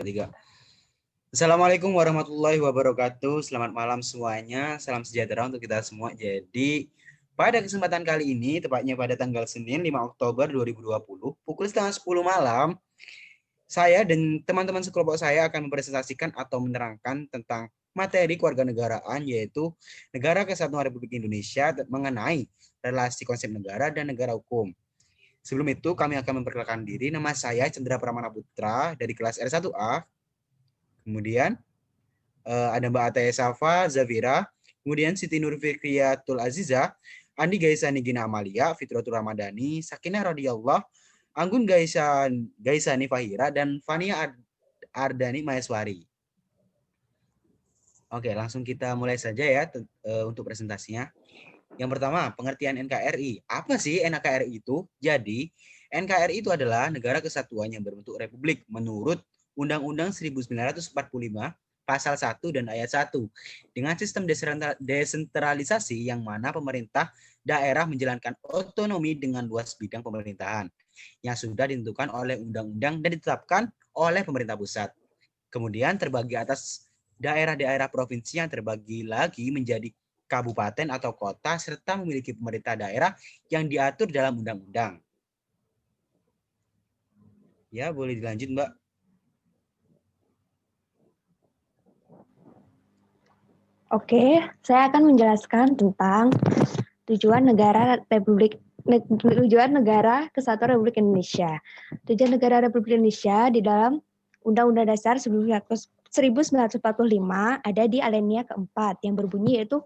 Tiga. Assalamualaikum warahmatullahi wabarakatuh. Selamat malam semuanya. Salam sejahtera untuk kita semua. Jadi, pada kesempatan kali ini, tepatnya pada tanggal Senin 5 Oktober 2020, pukul setengah 10 malam, saya dan teman-teman sekelompok saya akan mempresentasikan atau menerangkan tentang materi kewarganegaraan, yaitu Negara Kesatuan Republik Indonesia mengenai relasi konsep negara dan negara hukum. Sebelum itu, kami akan memperkenalkan diri. Nama saya Cendra Pramana Putra dari kelas R1A. Kemudian ada Mbak Ataya Safa Zavira, kemudian Siti Nur Fikriyatul Aziza, Andi Gaisani Gina Amalia, Fitratul Ramadhani, Sakinah Radiyallah, Anggun Gaisani Fahira, dan Fania Ardani Maheswari. Oke, langsung kita mulai saja ya untuk presentasinya. Yang pertama, pengertian NKRI. Apa sih NKRI itu? Jadi, NKRI itu adalah negara kesatuan yang berbentuk republik menurut Undang-Undang 1945 Pasal 1 dan Ayat 1 dengan sistem desentralisasi yang mana pemerintah daerah menjalankan otonomi dengan luas bidang pemerintahan yang sudah ditentukan oleh undang-undang dan ditetapkan oleh pemerintah pusat. Kemudian terbagi atas daerah-daerah provinsi yang terbagi lagi menjadi kabupaten atau kota, serta memiliki pemerintah daerah yang diatur dalam undang-undang. Ya, boleh dilanjut, Mbak. Oke, saya akan menjelaskan tentang tujuan negara Kesatuan Republik Indonesia. Tujuan negara Republik Indonesia di dalam Undang-Undang Dasar 1945 ada di alinea keempat yang berbunyi yaitu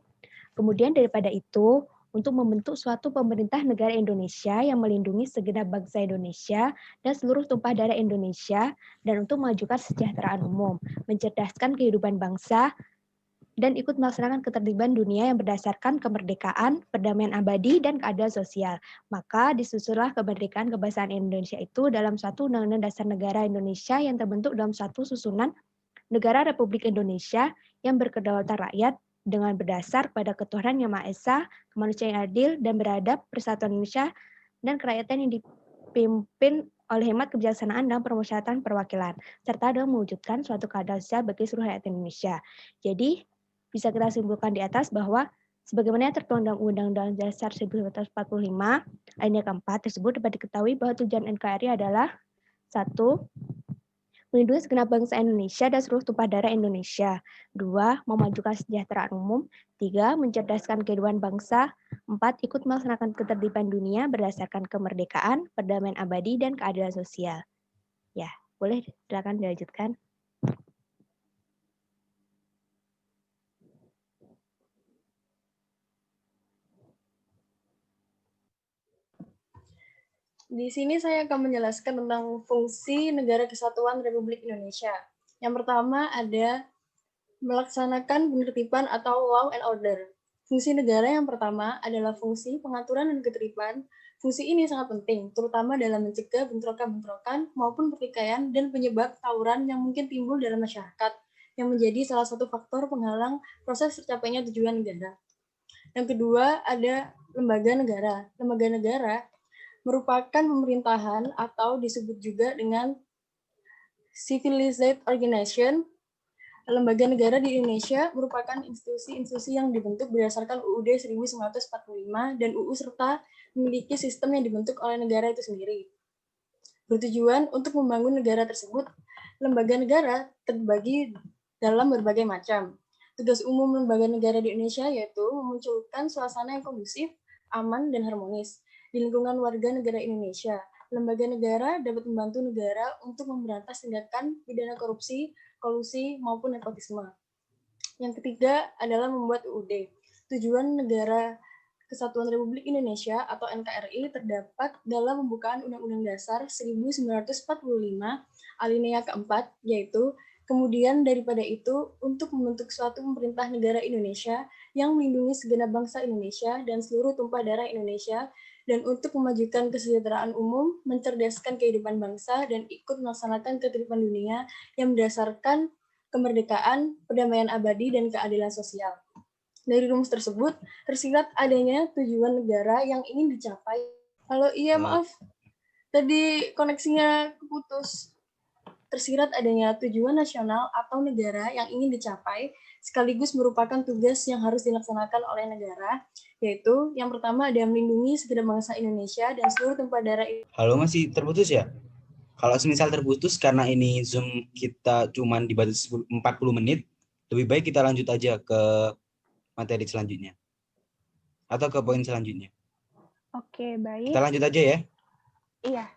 kemudian daripada itu untuk membentuk suatu pemerintah negara Indonesia yang melindungi segenap bangsa Indonesia dan seluruh tumpah darah Indonesia dan untuk memajukan kesejahteraan umum, mencerdaskan kehidupan bangsa, dan ikut melaksanakan ketertiban dunia yang berdasarkan kemerdekaan, perdamaian abadi, dan keadilan sosial. Maka disusunlah kemerdekaan kebangsaan Indonesia itu dalam suatu Undang-Undang Dasar Negara Indonesia yang terbentuk dalam suatu susunan Negara Republik Indonesia yang berkedaulatan rakyat dengan berdasar pada ketuhanan yang Maha Esa, kemanusiaan yang adil dan beradab, persatuan Indonesia, dan kerakyatan yang dipimpin oleh hemat kebijaksanaan dan permusyawaratan perwakilan, serta dalam mewujudkan suatu keadilan sosial bagi seluruh rakyat Indonesia. Jadi, bisa kita simpulkan di atas bahwa sebagaimana tertuang dalam Undang-Undang Dasar 1945, alinea keempat tersebut dapat diketahui bahwa tujuan NKRI adalah 1. Melindungi segenap bangsa Indonesia dan seluruh tumpah darah Indonesia. 2. Memajukan kesejahteraan umum. 3. Mencerdaskan kehidupan bangsa. 4. Ikut melaksanakan ketertiban dunia berdasarkan kemerdekaan, perdamaian abadi, dan keadilan sosial. Ya, boleh silakan dilanjutkan. Di sini saya akan menjelaskan tentang fungsi Negara Kesatuan Republik Indonesia. Yang pertama ada melaksanakan penertiban atau law and order. Fungsi negara yang pertama adalah fungsi pengaturan dan ketertiban. Fungsi ini sangat penting, terutama dalam mencegah bentrokan-bentrokan maupun pertikaian dan penyebab tawuran yang mungkin timbul dalam masyarakat, yang menjadi salah satu faktor penghalang proses tercapainya tujuan negara. Yang kedua ada lembaga negara. Lembaga negara merupakan pemerintahan atau disebut juga dengan civilized organization. Lembaga negara di Indonesia merupakan institusi-institusi yang dibentuk berdasarkan UUD 1945 dan UU serta memiliki sistem yang dibentuk oleh negara itu sendiri. Bertujuan untuk membangun negara tersebut, lembaga negara terbagi dalam berbagai macam. Tugas umum lembaga negara di Indonesia yaitu memunculkan suasana yang kondusif, aman, dan harmonis di lingkungan warga negara Indonesia. Lembaga negara dapat membantu negara untuk memberantas tindakan pidana korupsi, kolusi, maupun nepotisme. Yang ketiga adalah membuat UUD. Tujuan Negara Kesatuan Republik Indonesia atau NKRI terdapat dalam pembukaan Undang-Undang Dasar 1945 alinea keempat, yaitu kemudian daripada itu untuk membentuk suatu pemerintah negara Indonesia yang melindungi segenap bangsa Indonesia dan seluruh tumpah darah Indonesia, dan untuk memajukan kesejahteraan umum, mencerdaskan kehidupan bangsa, dan ikut melaksanakan ketertiban dunia yang berdasarkan kemerdekaan, perdamaian abadi, dan keadilan sosial. Dari rumus tersebut, tersirat adanya tujuan negara yang ingin dicapai. Halo, iya maaf. Tadi koneksinya keputus. tersirat adanya tujuan nasional atau negara yang ingin dicapai, sekaligus merupakan tugas yang harus dilaksanakan oleh negara, yaitu yang pertama ada melindungi segenap bangsa Indonesia dan seluruh tumpah darah. Halo, masih terputus ya? Kalau semisal terputus karena ini Zoom kita cuman dibatasi 40 menit, lebih baik kita lanjut aja ke materi selanjutnya. Atau ke poin selanjutnya. Oke, baik. Kita lanjut aja ya. Iya.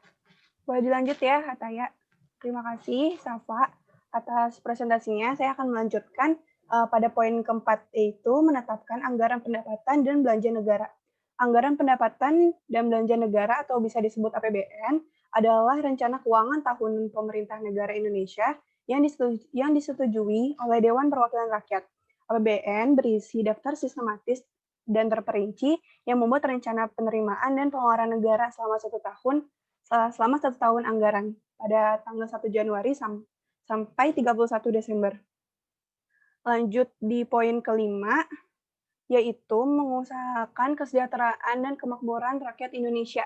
Boleh dilanjut ya, Hataya. Terima kasih, Safa, atas presentasinya. Saya akan melanjutkan pada poin keempat, yaitu menetapkan anggaran pendapatan dan belanja negara. Anggaran pendapatan dan belanja negara atau bisa disebut APBN adalah rencana keuangan tahun pemerintah negara Indonesia yang disetujui oleh Dewan Perwakilan Rakyat. APBN berisi daftar sistematis dan terperinci yang membuat rencana penerimaan dan pengeluaran negara selama satu tahun anggaran pada tanggal 1 Januari sampai 31 Desember. Lanjut di poin kelima, yaitu mengusahakan kesejahteraan dan kemakmuran rakyat Indonesia.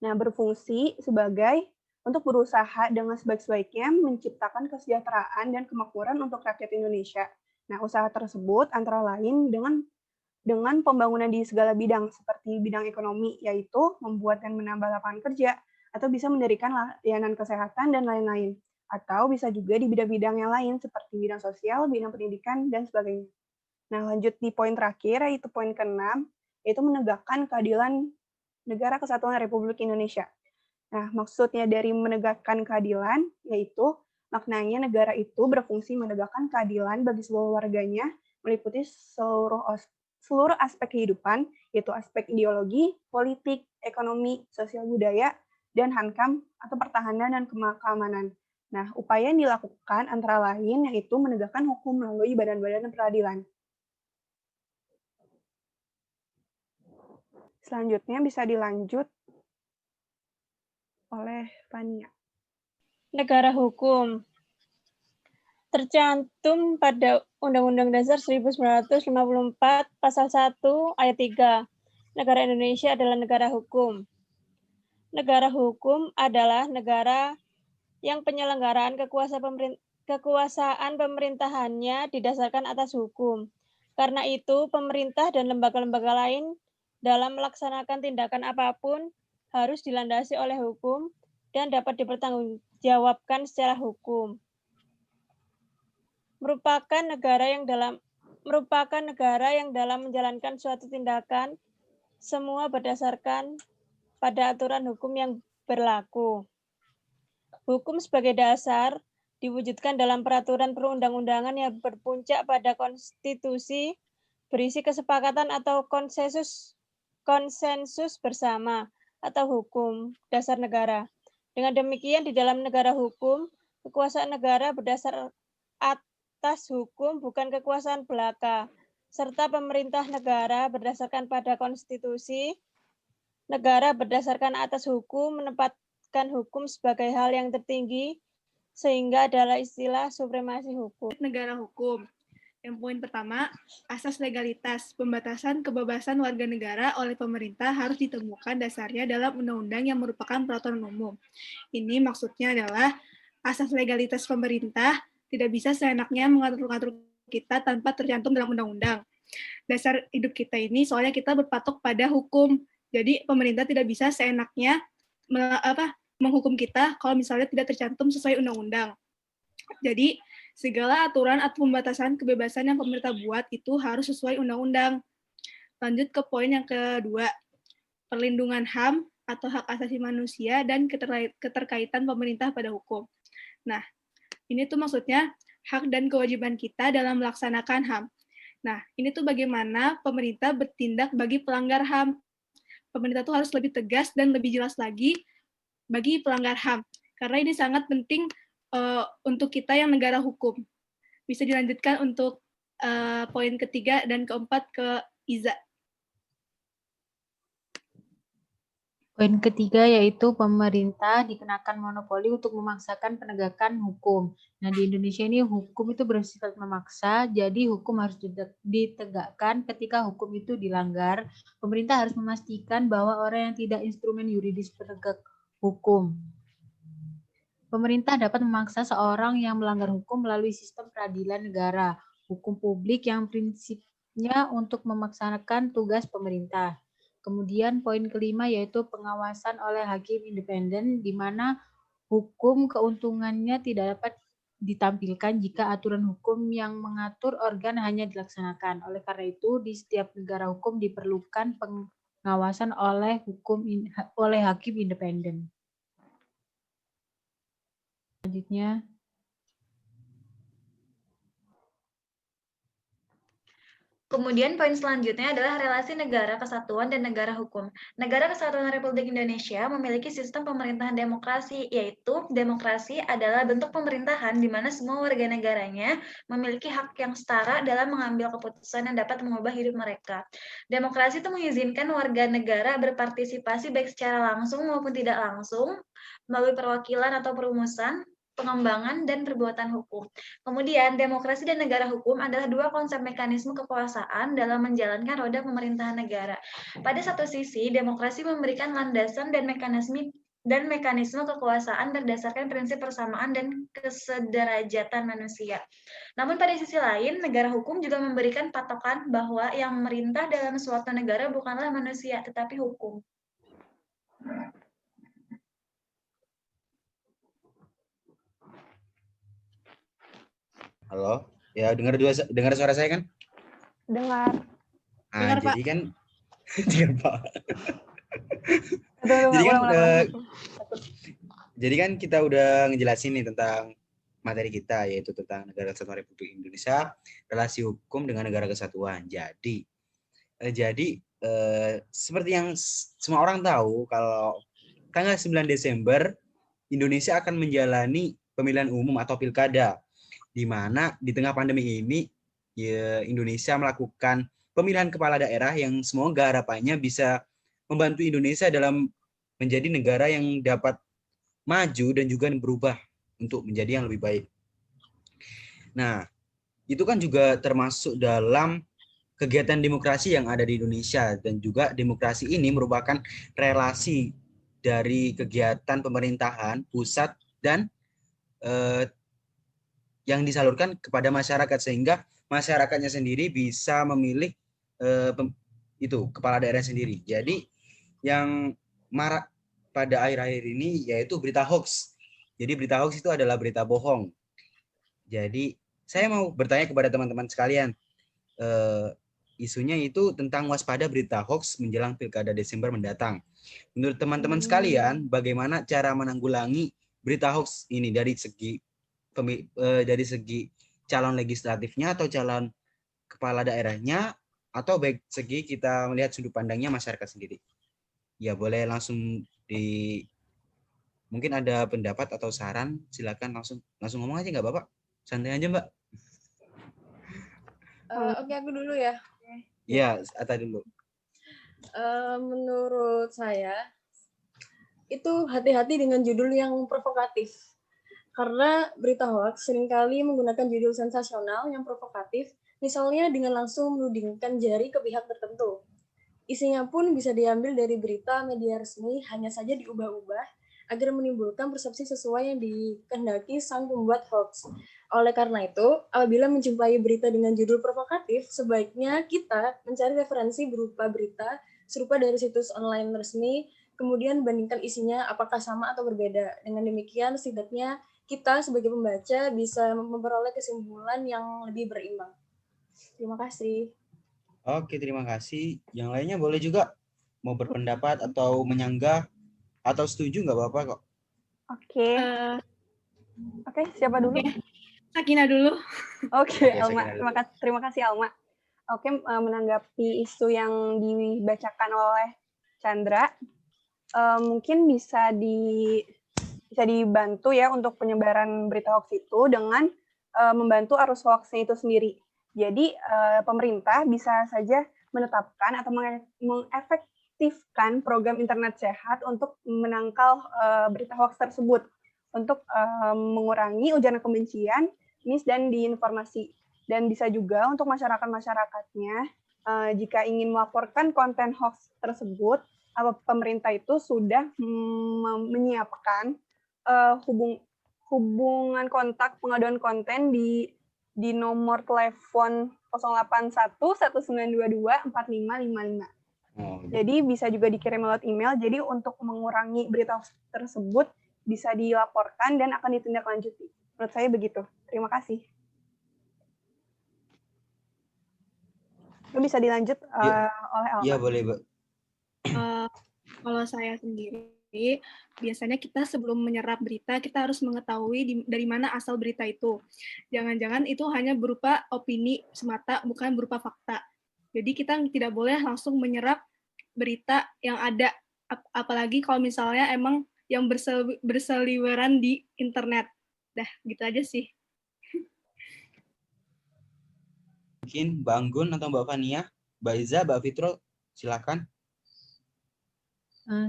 Nah, berfungsi sebagai untuk berusaha dengan sebaik-baiknya menciptakan kesejahteraan dan kemakmuran untuk rakyat Indonesia. Nah, usaha tersebut antara lain dengan pembangunan di segala bidang, seperti bidang ekonomi, yaitu membuat dan menambah lapangan kerja, atau bisa mendirikan layanan kesehatan, dan lain-lain. Atau bisa juga di bidang-bidang yang lain, seperti bidang sosial, bidang pendidikan, dan sebagainya. Nah, lanjut di poin terakhir, yaitu poin ke-6, yaitu menegakkan keadilan negara kesatuan Republik Indonesia. Nah, maksudnya dari menegakkan keadilan, yaitu maknanya negara itu berfungsi menegakkan keadilan bagi seluruh warganya, meliputi seluruh aspek kehidupan, yaitu aspek ideologi, politik, ekonomi, sosial budaya, dan hankam atau pertahanan dan keamanan. Nah, upaya yang dilakukan antara lain yaitu menegakkan hukum melalui badan-badan peradilan. Selanjutnya bisa dilanjut oleh Fania. Negara hukum. Tercantum pada Undang-Undang Dasar 1944 Pasal 1 Ayat 3. Negara Indonesia adalah negara hukum. Negara hukum adalah negara yang penyelenggaraan kekuasaan pemerintahannya didasarkan atas hukum. Karena itu, pemerintah dan lembaga-lembaga lain dalam melaksanakan tindakan apapun harus dilandasi oleh hukum dan dapat dipertanggungjawabkan secara hukum. Merupakan negara yang dalam menjalankan suatu tindakan semua berdasarkan pada aturan hukum yang berlaku. Hukum sebagai dasar diwujudkan dalam peraturan perundang-undangan yang berpuncak pada konstitusi, berisi kesepakatan atau konsensus bersama atau hukum dasar negara. Dengan demikian, di dalam negara hukum, kekuasaan negara berdasar atas hukum bukan kekuasaan belaka, serta pemerintah negara berdasarkan pada konstitusi, negara berdasarkan atas hukum menempatkan hukum sebagai hal yang tertinggi, sehingga adalah istilah supremasi hukum. Negara hukum. Yang poin pertama, asas legalitas. Pembatasan kebebasan warga negara oleh pemerintah harus ditemukan dasarnya dalam undang-undang yang merupakan peraturan umum. Ini maksudnya adalah asas legalitas pemerintah tidak bisa seenaknya mengatur-ngatur kita tanpa tercantum dalam undang-undang. Dasar hidup kita ini soalnya kita berpatok pada hukum. Jadi pemerintah tidak bisa seenaknya menghukum kita kalau misalnya tidak tercantum sesuai undang-undang. Jadi segala aturan atau pembatasan kebebasan yang pemerintah buat itu harus sesuai undang-undang. Lanjut ke poin yang kedua, perlindungan HAM atau hak asasi manusia dan keterkaitan pemerintah pada hukum. Nah, ini tuh maksudnya hak dan kewajiban kita dalam melaksanakan HAM. Nah, ini tuh bagaimana pemerintah bertindak bagi pelanggar HAM. Pemerintah tuh harus lebih tegas dan lebih jelas lagi bagi pelanggar HAM. Karena ini sangat penting untuk kita yang negara hukum. Bisa dilanjutkan untuk poin ketiga dan keempat ke Iza. Poin ketiga yaitu pemerintah dikenakan monopoli untuk memaksakan penegakan hukum. Nah, di Indonesia ini hukum itu bersifat memaksa, jadi hukum harus ditegakkan ketika hukum itu dilanggar. Pemerintah harus memastikan bahwa orang yang tidak instrumen yuridis penegak hukum. Pemerintah dapat memaksa seorang yang melanggar hukum melalui sistem peradilan negara, hukum publik yang prinsipnya untuk memaksakan tugas pemerintah. Kemudian poin kelima yaitu pengawasan oleh hakim independen, di mana hukum keuntungannya tidak dapat ditampilkan jika aturan hukum yang mengatur organ hanya dilaksanakan. Oleh karena itu, di setiap negara hukum diperlukan pengawasan oleh hakim independen. Selanjutnya, kemudian poin selanjutnya adalah relasi negara kesatuan dan negara hukum. Negara Kesatuan Republik Indonesia memiliki sistem pemerintahan demokrasi, yaitu demokrasi adalah bentuk pemerintahan di mana semua warga negaranya memiliki hak yang setara dalam mengambil keputusan yang dapat mengubah hidup mereka. Demokrasi itu mengizinkan warga negara berpartisipasi baik secara langsung maupun tidak langsung, melalui perwakilan atau perumusan, pengembangan, dan perbuatan hukum. Kemudian, demokrasi dan negara hukum adalah dua konsep mekanisme kekuasaan dalam menjalankan roda pemerintahan negara. Pada satu sisi, demokrasi memberikan landasan dan mekanisme kekuasaan berdasarkan prinsip persamaan dan kesederajatan manusia. Namun pada sisi lain, negara hukum juga memberikan patokan bahwa yang memerintah dalam suatu negara bukanlah manusia, tetapi hukum. Halo, ya dengar suara saya kan? Dengar. Nah, Dengar, jadi kan, dengar, Pak. Aduh, Jadi kan, ulang. jadi kan kita udah ngejelasin nih tentang materi kita, yaitu tentang Negara Kesatuan Republik Indonesia, relasi hukum dengan negara kesatuan. Jadi seperti yang semua orang tahu, kalau tanggal 9 Desember Indonesia akan menjalani pemilihan umum atau pilkada, di mana di tengah pandemi ini ya, Indonesia melakukan pemilihan kepala daerah yang semoga harapannya bisa membantu Indonesia dalam menjadi negara yang dapat maju dan juga berubah untuk menjadi yang lebih baik. Nah, itu kan juga termasuk dalam kegiatan demokrasi yang ada di Indonesia, dan juga demokrasi ini merupakan relasi dari kegiatan pemerintahan pusat dan yang disalurkan kepada masyarakat, sehingga masyarakatnya sendiri bisa memilih itu kepala daerah sendiri. Jadi yang marak pada akhir-akhir ini yaitu berita hoax. Jadi berita hoax itu adalah berita bohong. Jadi saya mau bertanya kepada teman-teman sekalian, isunya itu tentang waspada berita hoax menjelang pilkada Desember mendatang. Menurut teman-teman sekalian, bagaimana cara menanggulangi berita hoax ini dari segi calon legislatifnya atau calon kepala daerahnya, atau baik segi kita melihat sudut pandangnya masyarakat sendiri? Ya, boleh langsung mungkin ada pendapat atau saran, silakan langsung ngomong aja, nggak Bapak? Santai aja, Mbak. Oke, aku dulu ya. Iya, Atta dulu. Menurut saya, itu hati-hati dengan judul yang provokatif. Karena berita hoax seringkali menggunakan judul sensasional yang provokatif, misalnya dengan langsung menudingkan jari ke pihak tertentu. Isinya pun bisa diambil dari berita media resmi, hanya saja diubah-ubah agar menimbulkan persepsi sesuai yang dikehendaki sang pembuat hoax. Oleh karena itu, apabila menjumpai berita dengan judul provokatif, sebaiknya kita mencari referensi berupa berita serupa dari situs online resmi, kemudian bandingkan isinya apakah sama atau berbeda. Dengan demikian, setidaknya kita sebagai pembaca bisa memperoleh kesimpulan yang lebih berimbang. Terima kasih. Oke, terima kasih. Yang lainnya boleh juga mau berpendapat atau menyanggah atau setuju, nggak apa-apa kok. Oke, siapa dulu? Sakina dulu. Oke, Alma. Terima kasih Alma. Oke, menanggapi isu yang dibacakan oleh Chandra, mungkin bisa dibantu ya untuk penyebaran berita hoax itu dengan membantu arus hoaxnya itu sendiri. Jadi pemerintah bisa saja menetapkan atau mengefektifkan program internet sehat untuk menangkal berita hoax tersebut, untuk mengurangi ujaran kebencian, mis dan diinformasi. Dan bisa juga untuk masyarakat-masyarakatnya, jika ingin melaporkan konten hoax tersebut, pemerintah itu sudah menyiapkan hubungan kontak pengaduan konten di nomor telepon 081 1922 4555. Jadi bisa juga dikirim lewat email. Jadi untuk mengurangi berita tersebut bisa dilaporkan dan akan ditindaklanjuti. Menurut saya begitu. Terima kasih. Bisa dilanjut oleh Alma. Iya, boleh, Mbak. Kalau saya sendiri, biasanya kita sebelum menyerap berita, kita harus mengetahui dari mana asal berita itu. Jangan-jangan itu hanya berupa opini semata, bukan berupa fakta. Jadi kita tidak boleh langsung menyerap berita yang ada, apalagi kalau misalnya emang yang berseliweran di internet. Dah, gitu aja sih. Mungkin Mbak Anggun atau Mbak Fania, Mbak Iza, Mbak Fitro, silakan.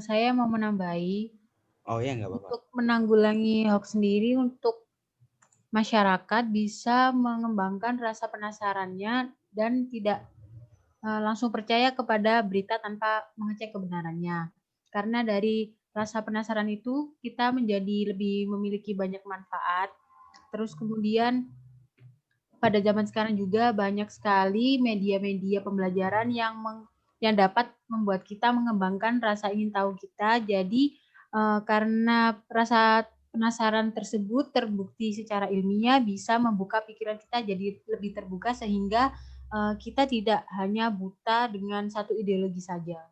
Saya mau menambahi. Oh ya, nggak apa-apa. Untuk menanggulangi hoax sendiri, untuk masyarakat bisa mengembangkan rasa penasarannya dan tidak langsung percaya kepada berita tanpa mengecek kebenarannya. Karena dari rasa penasaran itu kita menjadi lebih memiliki banyak manfaat. Terus kemudian pada zaman sekarang juga banyak sekali media-media pembelajaran yang dapat membuat kita mengembangkan rasa ingin tahu kita. Jadi karena rasa penasaran tersebut terbukti secara ilmiah bisa membuka pikiran kita jadi lebih terbuka sehingga kita tidak hanya buta dengan satu ideologi saja.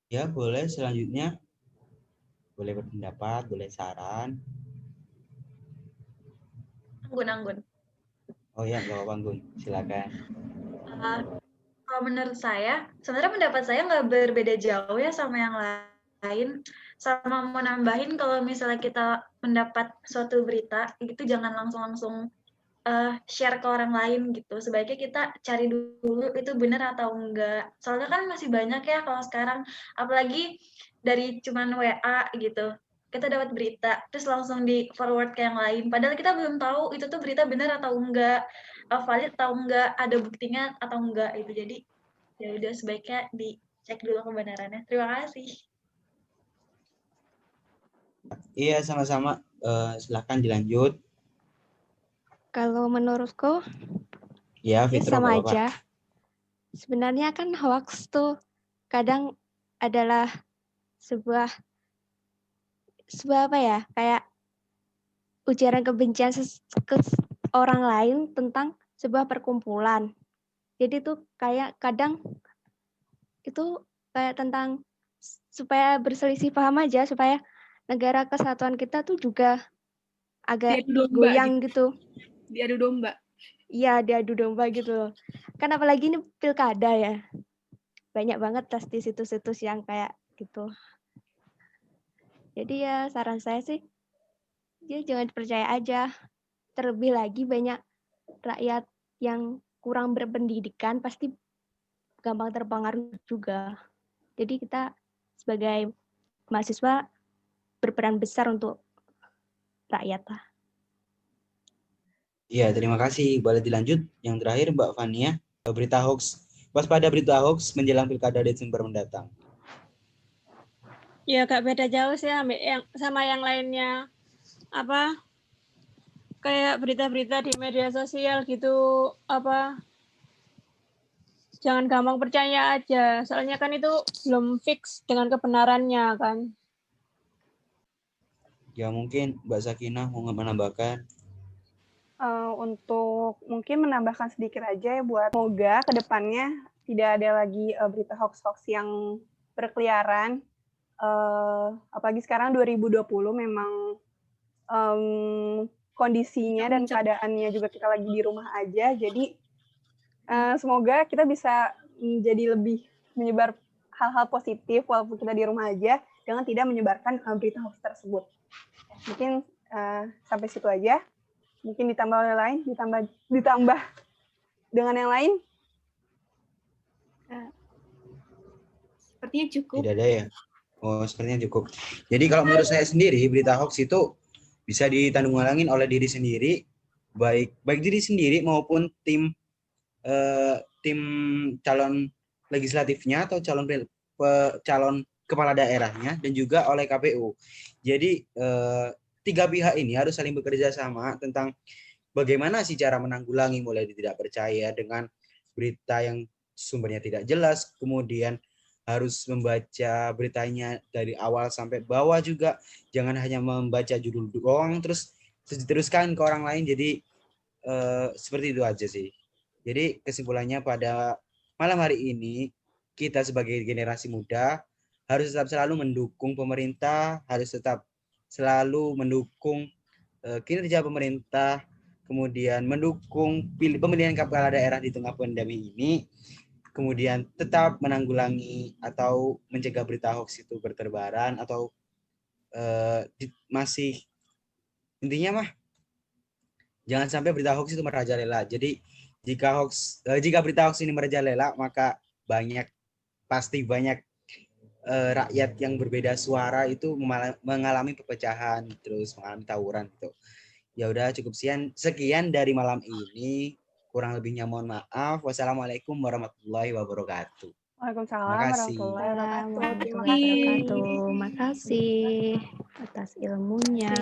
Ya, boleh selanjutnya. Boleh berpendapat, boleh saran. Anggun. Oh ya, nggak apa-apa, Anggun. Silakan. Kalau menurut saya, sebenarnya pendapat saya nggak berbeda jauh ya sama yang lain. Sama mau nambahin kalau misalnya kita mendapat suatu berita, itu jangan langsung share ke orang lain gitu. Sebaiknya kita cari dulu itu benar atau enggak. Soalnya kan masih banyak ya kalau sekarang, apalagi dari cuman WA gitu. Kita dapat berita, terus langsung di forward ke yang lain. Padahal kita belum tahu itu tuh berita benar atau enggak, valid atau enggak, ada buktinya atau enggak itu. Jadi ya udah sebaiknya dicek dulu kebenarannya. Terima kasih. Iya, sama-sama. Silakan dilanjut. Kalau menurutku, Ya, ya Fitro, sama nggak apa-apa. aja. Sebenarnya kan hoax tuh kadang adalah sebuah apa ya, kayak ujaran kebencian ke orang lain tentang sebuah perkumpulan. Jadi tuh kayak kadang itu kayak tentang supaya berselisih paham aja, supaya negara kesatuan kita tuh juga agak goyang gitu. Diadu domba. Iya, diadu domba gitu loh. Kan apalagi ini pilkada ya. Banyak banget pasti situs-situs yang kayak gitu. Jadi ya saran saya sih, ya jangan percaya aja. Terlebih lagi banyak rakyat yang kurang berpendidikan pasti gampang terpengaruh juga. Jadi kita sebagai mahasiswa berperan besar untuk rakyat lah. Iya, terima kasih. Boleh dilanjut. Yang terakhir, Mbak Fania. Berita hoax. Waspada berita hoax menjelang pilkada Desember mendatang. Ya gak beda jauh sih sama yang lainnya. Kayak berita-berita di media sosial gitu, jangan gampang percaya aja. Soalnya kan itu belum fix dengan kebenarannya kan. Ya, mungkin Mbak Sakinah mau menambahkan. Untuk mungkin menambahkan sedikit aja ya buat semoga ke depannya tidak ada lagi berita hoax-hoax yang berkeliaran. Apalagi sekarang 2020 memang kondisinya dan keadaannya juga kita lagi di rumah aja. Jadi semoga kita bisa menjadi lebih menyebar hal-hal positif walaupun kita di rumah aja dengan tidak menyebarkan berita hoax tersebut. Mungkin sampai situ aja. Mungkin ditambah oleh lain, ditambah dengan yang lain. Sepertinya cukup. Tidak ada ya? Oh, sepertinya cukup. Jadi kalau menurut saya sendiri, berita hoax itu bisa ditanggungjawabin oleh diri sendiri, baik diri sendiri maupun tim calon legislatifnya atau calon kepala daerahnya dan juga oleh KPU. Jadi tiga pihak ini harus saling bekerja sama tentang bagaimana sih cara menanggulangi mulai tidak percaya dengan berita yang sumbernya tidak jelas, kemudian harus membaca beritanya dari awal sampai bawah juga, jangan hanya membaca judul doang terus diteruskan ke orang lain. Jadi seperti itu aja sih. Jadi kesimpulannya pada malam hari ini kita sebagai generasi muda harus tetap selalu mendukung pemerintah, harus tetap selalu mendukung kinerja pemerintah, kemudian mendukung pemilihan kepala daerah di tengah pandemi ini, kemudian tetap menanggulangi atau mencegah berita hoax itu berterbaran atau masih intinya mah jangan sampai berita hoax itu merajalela. Jadi jika berita hoax ini merajalela, maka pasti banyak rakyat yang berbeda suara itu mengalami perpecahan, terus mengalami tawuran gitu. Ya udah cukup sekian dari malam ini. Kurang lebihnya mohon maaf. Wassalamualaikum warahmatullahi wabarakatuh. Waalaikumsalam Terima kasih. warahmatullahi wabarakatuh. Terima Warahmatullahi kasih. wabarakatuh. Makasih atas ilmunya.